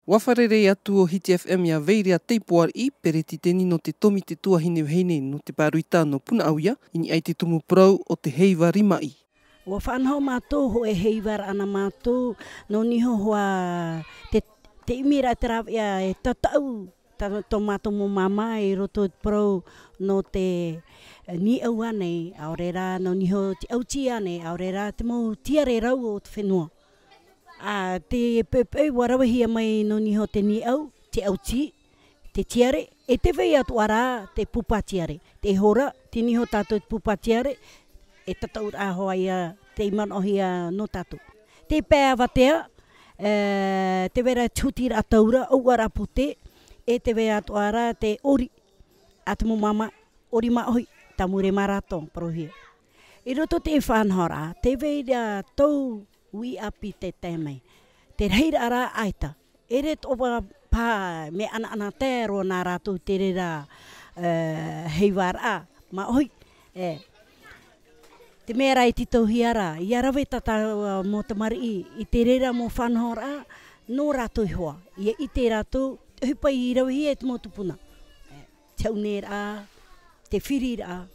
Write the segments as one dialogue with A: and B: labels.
A: Wa farerei atu o HitiFm ia Vairea TEIPOARII peretiteni no te tomite tuahine vahine no te paroita no Punaauia ini ai te tumu parau o te heiva Rima'i.
B: Wa whanau mātou ho e heiva ana mātou no niho hoa te imira te rawia e tatau tō mātou mo mama e roto parau no te ni au ane aorera no niho te auti ane aorera te mo tiare rau o te whenua. Te pepe warawahia mai no niho te ni au, te auti, te tiare, e te wei atu ara te pupa tiare. Te hora, te niho tātou te pupa tiare, e tatau ahoa ia te imanohia no tātou. Te pēa watea, te wera tūtira ataura, auara pote, e te wei atu ara te ori, atu mo mama, ori maohi, tamure maratong, parohia. I roto te whanhora, te wei tau ui api te tēmei. Te reira ara aita. Ere topa pā me ana tēro nā rātou te reira heiva ara. Ma oi, te mea rai tito hiara. I arawe tata mo te mari i te reira mo whanhora no rātou hoa. Ia i te rātou, hupai i rawi e te motupuna. Te unera, te whiri ra,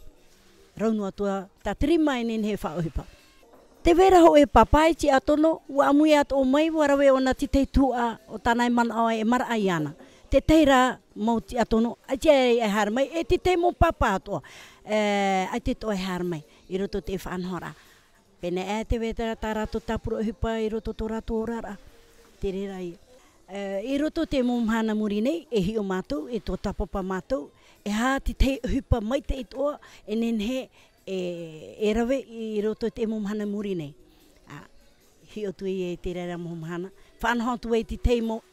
B: raunua tua, ta te Rima'i nen he whaohipa. Te vera ho e papai ti atono, ua amui ato o mai warawe ona ti tei tua o tanai mana o e mara ai ana. Te teira mau ti atono, ai ti e harmai, e ti tei mo papa ato, ai te to e harmai, i roto te whanhora. Pene e te weta tā rato tapuro hipa i roto tō rato orara, te rerai. I roto te momhana muri nei, e hi o mātou, e tō tapapa mātou, e hā ti tei hipa mai te itoa, e nenhe, e rawe i roto te momhana muri nei. Hi o tui e te reira momhana. Whanhau tu e te teimo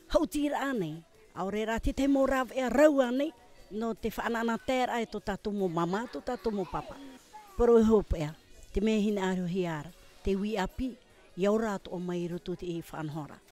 B: hautira anei. Aorera te teimo rawe a rau anei. No te whanana tēra e tō tātou mo mama, tō tātou mo papa. Pero e hopo ea. Te mea hina aro hiara. Te ui api, iaura ato o mai roto te e whanhora.